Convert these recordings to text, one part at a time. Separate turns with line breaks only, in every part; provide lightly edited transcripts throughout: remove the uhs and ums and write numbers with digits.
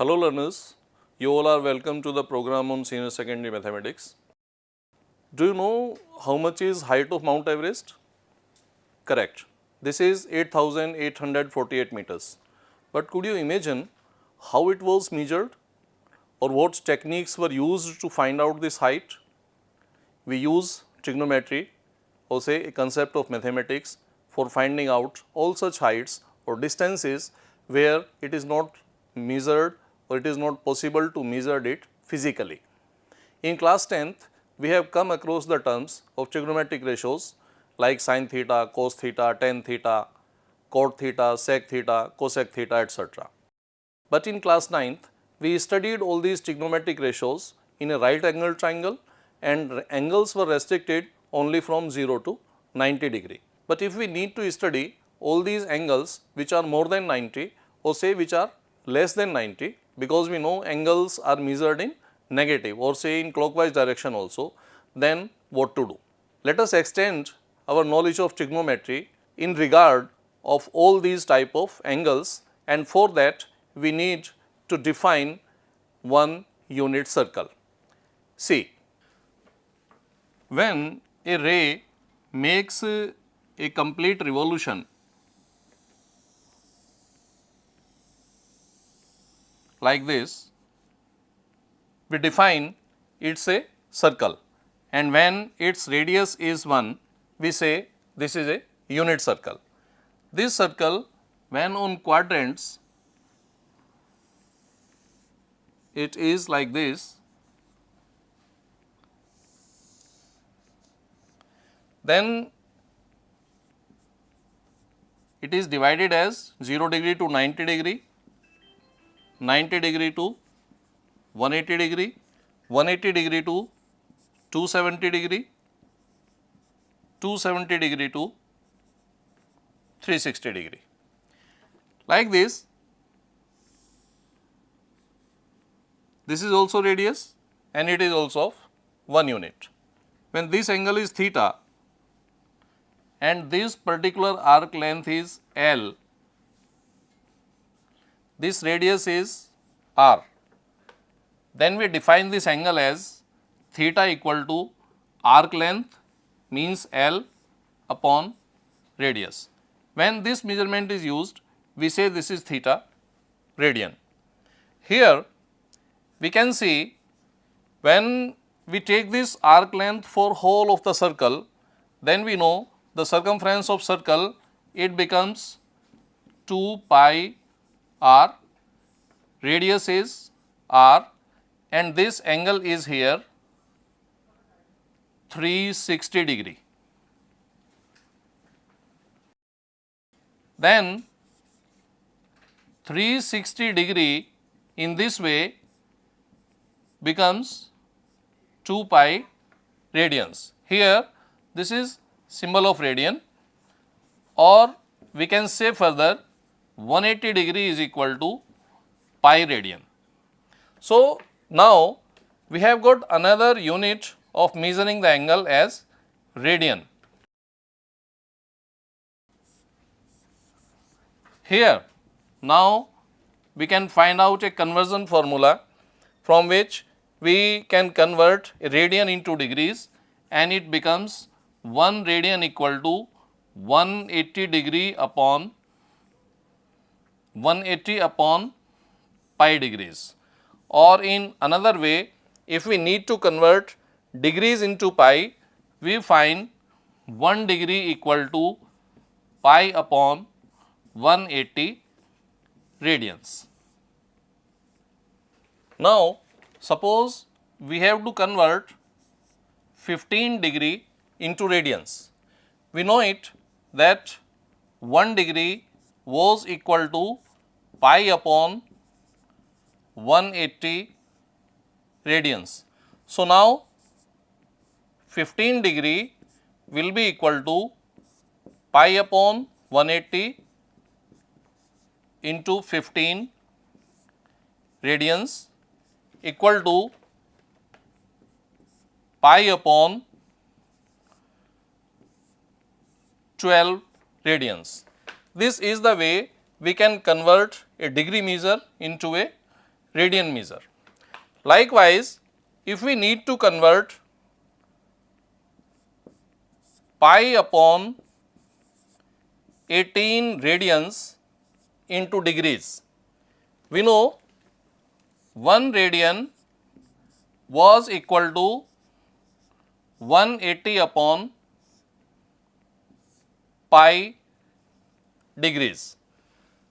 Hello learners, you all are welcome to the program on Senior Secondary Mathematics. Do you know how much is height of Mount Everest? Correct. This is 8,848 meters. But could you imagine how it was measured or what techniques were used to find out this height? We use trigonometry or say a concept of mathematics for finding out all such heights or distances where it is not measured or it is not possible to measure it physically. In class 10th, we have come across the terms of trigonometric ratios like sin theta, cos theta, tan theta, cot theta, sec theta, cosec theta, etc. But in class 9th, we studied all these trigonometric ratios in a right angle triangle and angles were restricted only from 0 to 90 degree. But if we need to study all these angles which are more than 90 or say which are less than 90, because we know angles are measured in negative or say in clockwise direction also, then what to do? Let us extend our knowledge of trigonometry in regard of all these type of angles, and for that we need to define one unit circle. See, when a ray makes a complete revolution like this, we define it's a circle, and when its radius is 1, we say this is a unit circle. This circle, when on quadrants, it is like this, then it is divided as 0 degree to 90 degree, 90 degree to 180 degree, 180 degree to 270 degree, 270 degree to 360 degree. Like this, this is also radius and it is also of 1 unit. When this angle is theta and this particular arc length is L, this radius is R, then we define this angle as theta equal to arc length means L upon radius. When this measurement is used, we say this is theta radian. Here we can see when we take this arc length for whole of the circle, then we know the circumference of circle, it becomes 2 pi r, radius is r, and this angle is here 360 degree. Then 360 degree in this way becomes 2 pi radians. Here this is symbol of radian, or we can say further 180 degree is equal to pi radian. So, now we have got another unit of measuring the angle as radian. Here now we can find out a conversion formula from which we can convert a radian into degrees, and it becomes 1 radian equal to 180 degree upon 180 upon pi degrees. Or in another way, if we need to convert degrees into pi, we find 1 degree equal to pi upon 180 radians. Now, suppose we have to convert 15 degree into radians. We know it that 1 degree was equal to pi upon 180 radians. So, now 15 degree will be equal to pi upon 180 into 15 radians equal to pi upon 12 radians. This is the way we can convert a degree measure into a radian measure. Likewise, if we need to convert pi upon 18 radians into degrees, we know 1 radian was equal to 180 upon pi degrees.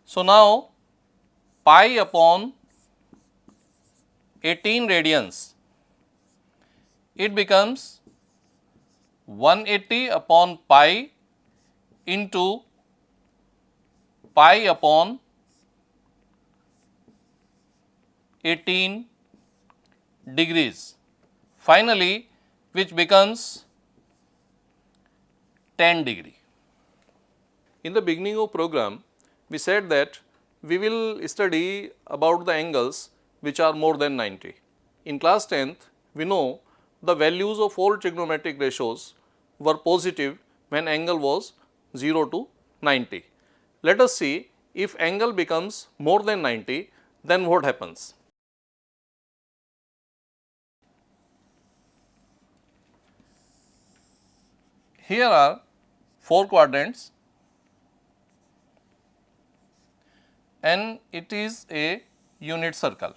So, now pi upon 18 radians, it becomes 180 upon pi into pi upon 18 degrees, finally which becomes 10 degree. In the beginning of program, we said that we will study about the angles which are more than 90. In class 10th, we know the values of all trigonometric ratios were positive when angle was 0 to 90. Let us see if angle becomes more than 90, then what happens. Here are 4 quadrants and it is a unit circle.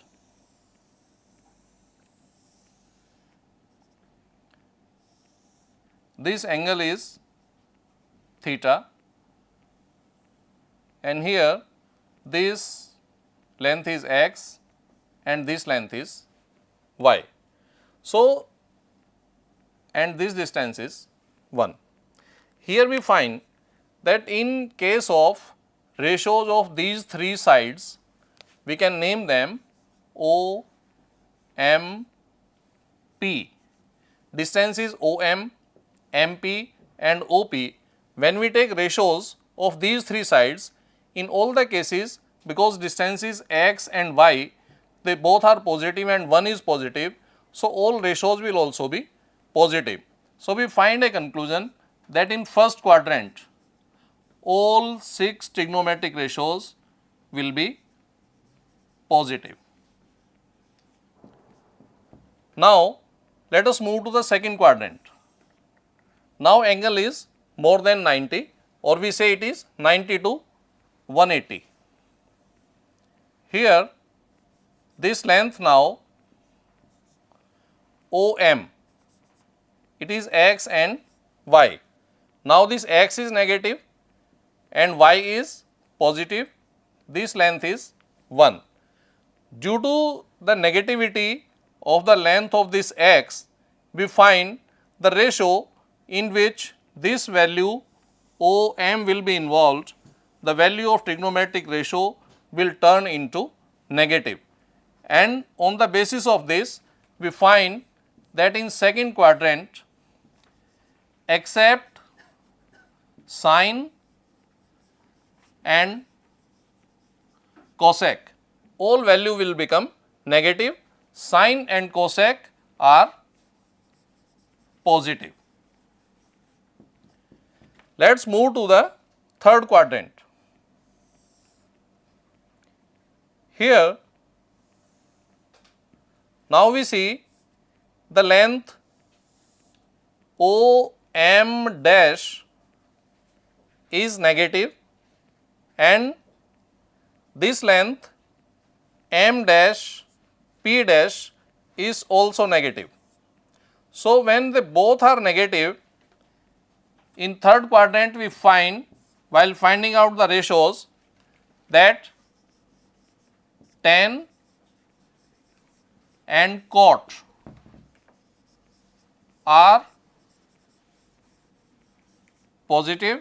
This angle is theta and here this length is x and this length is y. So, and this distance is 1. Here we find that in case of ratios of these 3 sides, we can name them O, M, P. Distance is OM, MP and OP. When we take ratios of these 3 sides, in all the cases, because distance is x and y, they both are positive and one is positive. So, all ratios will also be positive. So, we find a conclusion that in first quadrant, all 6 trigonometric ratios will be positive. Now, let us move to the second quadrant. Now, angle is more than 90 or we say it is 90 to 180. Here this length now OM, it is x and y. Now, this x is negative and y is positive, this length is 1. Due to the negativity of the length of this x, we find the ratio in which this value OM will be involved, the value of trigonometric ratio will turn into negative. And on the basis of this, we find that in second quadrant, except sine and cosec, all value will become negative, sine and cosec are positive. Let us move to the third quadrant. Here, now we see the length OM dash is negative and this length M dash P dash is also negative. So, when they both are negative, in third quadrant we find, while finding out the ratios, that tan and cot are positive,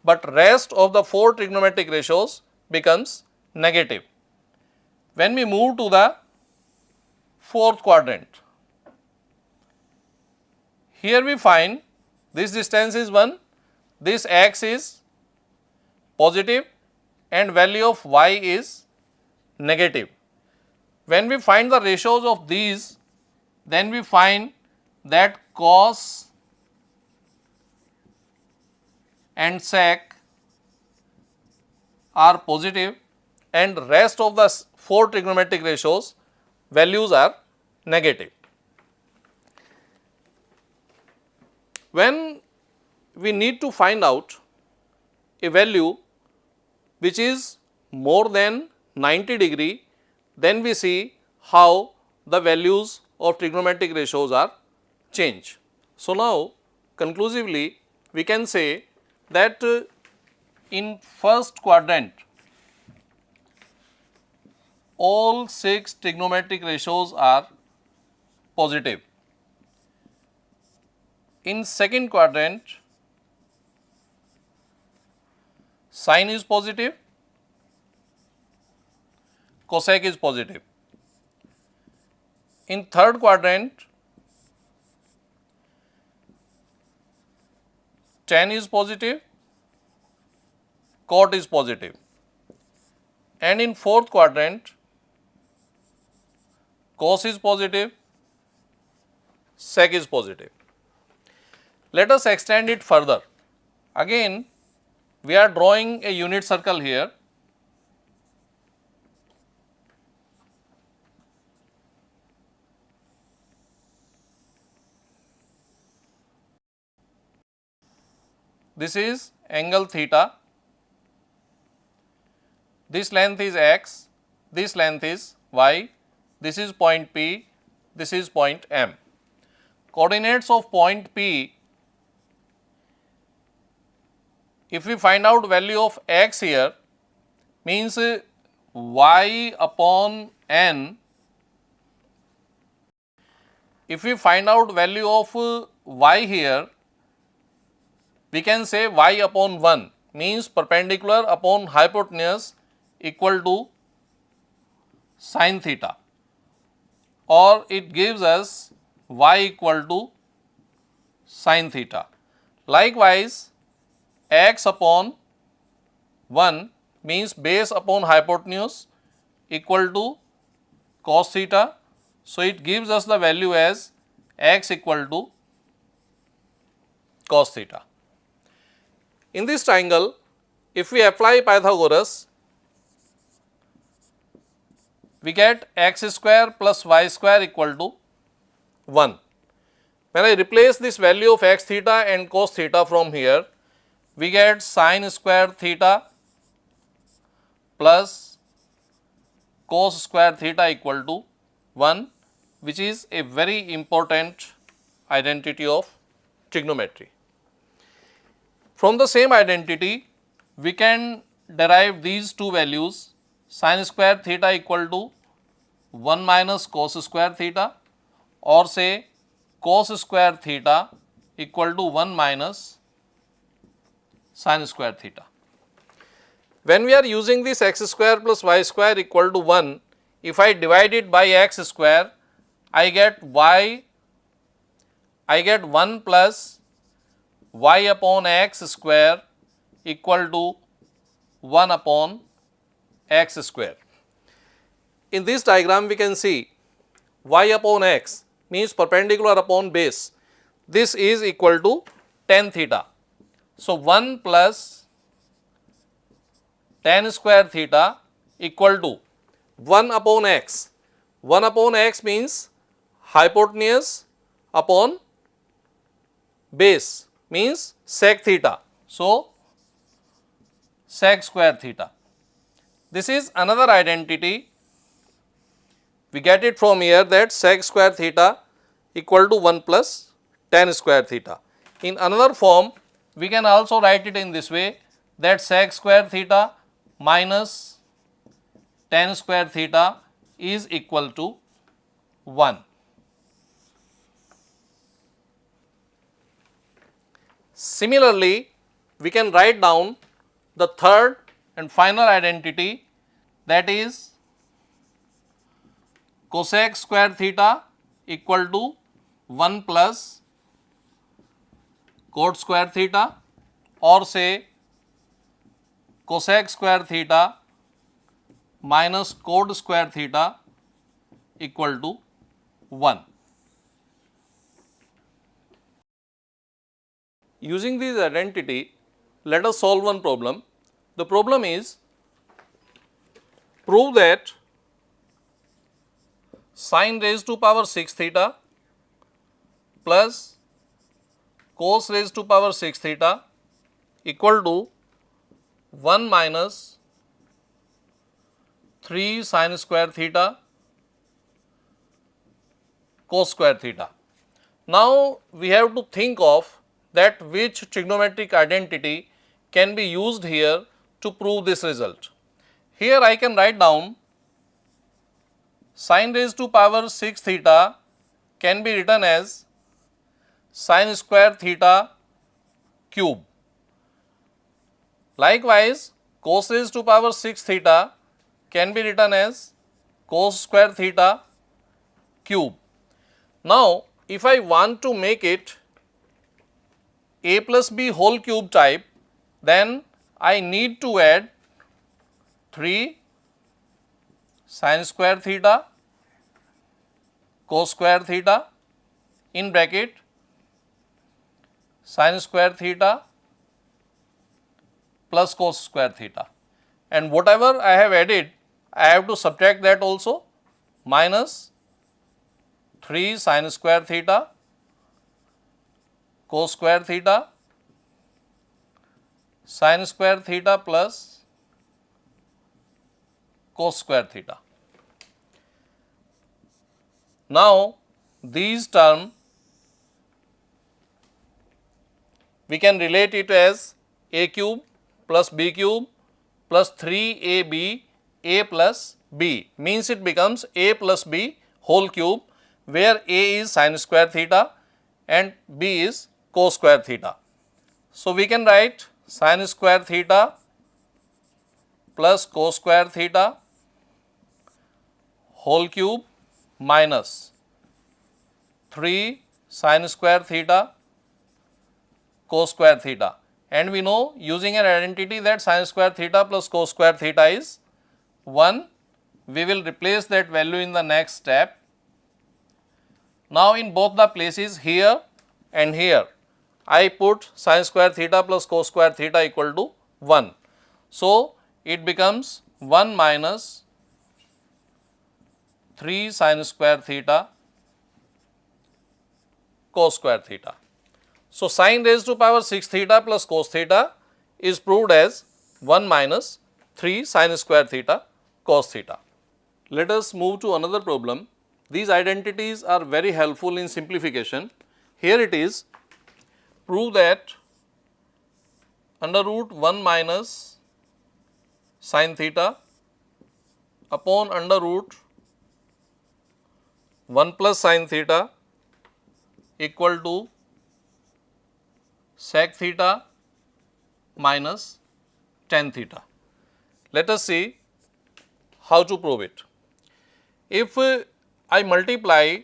but rest of the 4 trigonometric ratios becomes negative. When we move to the fourth quadrant, here we find this distance is 1, this x is positive and value of y is negative. When we find the ratios of these, then we find that cos and sec are positive and rest of the 4 trigonometric ratios values are negative. When we need to find out a value which is more than 90 degree, then we see how the values of trigonometric ratios are changed. So, now conclusively we can say that in first quadrant all 6 trigonometric ratios are positive. In second quadrant sine is positive, cosec is positive. In third quadrant tan is positive, cot is positive, and in fourth quadrant cos is positive, sec is positive. Let us extend it further. Again we are drawing a unit circle here. This is angle theta, this length is x, this length is y, this is point P, this is point M. Coordinates of point P, if we find out value of x here, means y upon n. If we find out value of y here, we can say y upon 1 means perpendicular upon hypotenuse equal to sin theta, or it gives us y equal to sin theta. Likewise, x upon 1 means base upon hypotenuse equal to cos theta. So, it gives us the value as x equal to cos theta. In this triangle, if we apply Pythagoras, we get x square plus y square equal to 1. When I replace this value of x theta and cos theta from here, we get sin square theta plus cos square theta equal to 1, which is a very important identity of trigonometry. From the same identity, we can derive these two values, sin square theta equal to 1 minus cos square theta, or say cos square theta equal to 1 minus sin square theta. When we are using this x square plus y square equal to 1, if I divide it by x square, I get 1 plus y upon x square equal to 1 upon x square. In this diagram we can see y upon x means perpendicular upon base. This is equal to tan theta. So, 1 plus tan square theta equal to 1 upon x. 1 upon x means hypotenuse upon base means sec theta. So, sec square theta. This is another identity. We get it from here that sec square theta equal to 1 plus tan square theta. In another form, we can also write it in this way, that sec square theta minus tan square theta is equal to 1. Similarly, we can write down the third and final identity, that is cosec square theta equal to 1 plus cot square theta, or say cosec square theta minus cot square theta equal to 1. Using this identity, let us solve one problem. The problem is, prove that sin raised to power 6 theta plus cos raised to power 6 theta equal to 1 minus 3 sin square theta cos square theta. Now, we have to think of that which trigonometric identity can be used here to prove this result. Here I can write down sin raised to power 6 theta can be written as sin square theta cube. Likewise, cos raised to power 6 theta can be written as cos square theta cube. Now, if I want to make it a plus b whole cube type, then I need to add 3 sin square theta cos square theta in bracket sin square theta plus cos square theta, and whatever I have added I have to subtract that also, minus 3 sin square theta cos square theta sin square theta plus cos square theta. Now, these term we can relate it as a cube plus b cube plus 3ab a plus b, means it becomes a plus b whole cube, where a is sin square theta and b is cos square theta. So, we can write sin square theta plus cos square theta whole cube minus 3 sin square theta cos square theta, and we know using an identity that sin square theta plus cos square theta is 1. We will replace that value in the next step. Now, in both the places here and here I put sin square theta plus cos square theta equal to 1. So, it becomes 1 minus 3 sin square theta cos square theta. So, sin raised to power 6 theta plus cos theta is proved as 1 minus 3 sin square theta cos theta. Let us move to another problem. These identities are very helpful in simplification. Here it is, prove that under root 1 minus sin theta upon under root 1 plus sin theta equal to sec theta minus tan theta. Let us see how to prove it. If I multiply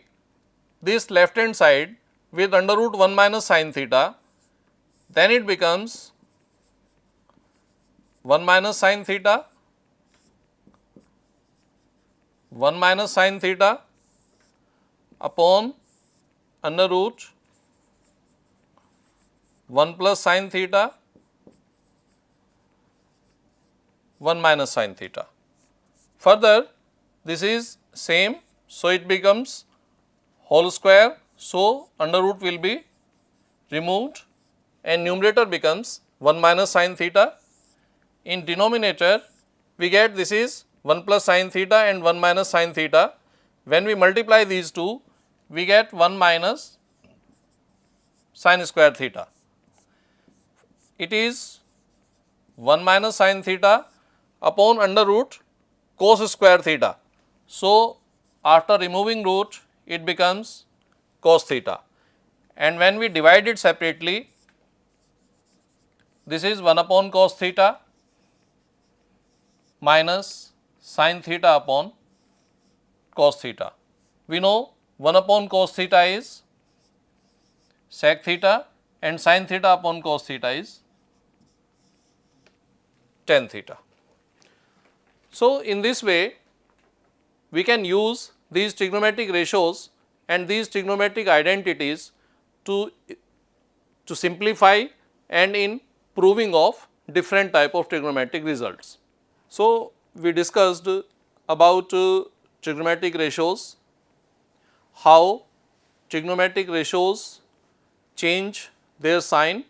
this left hand side with under root 1 minus sin theta, then it becomes 1 minus sin theta, 1 minus sin theta upon under root 1 plus sin theta, 1 minus sin theta. Further, this is same, so it becomes whole square. So, under root will be removed and numerator becomes 1 minus sin theta. In denominator, we get this is 1 plus sin theta and 1 minus sin theta. When we multiply these two, we get 1 minus sin square theta. It is 1 minus sin theta upon under root cos square theta. So, after removing root, it becomes cos theta, and when we divide it separately, this is 1 upon cos theta minus sin theta upon cos theta. We know 1 upon cos theta is sec theta and sin theta upon cos theta is tan theta. So, in this way we can use these trigonometric ratios and these trigonometric identities to simplify and in proving of different type of trigonometric results. So, we discussed about trigonometric ratios, how trigonometric ratios change their sign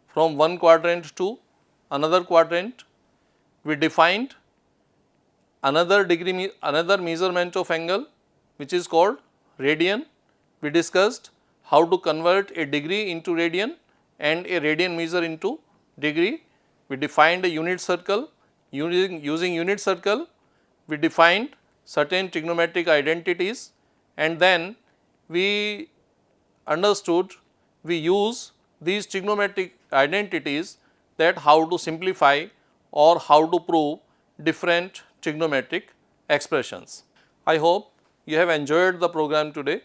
from one quadrant to another quadrant. We defined another measurement of angle which is called radian. We discussed how to convert a degree into radian and a radian measure into degree. We defined a unit circle. Using unit circle, we defined certain trigonometric identities, and then we understood, we use these trigonometric identities that how to simplify or how to prove different trigonometric expressions. I hope you have enjoyed the program today.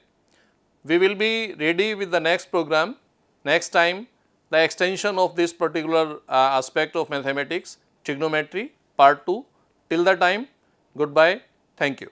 We will be ready with the next program next time, the extension of this particular aspect of mathematics, trigonometry part 2. Till the time, goodbye, thank you.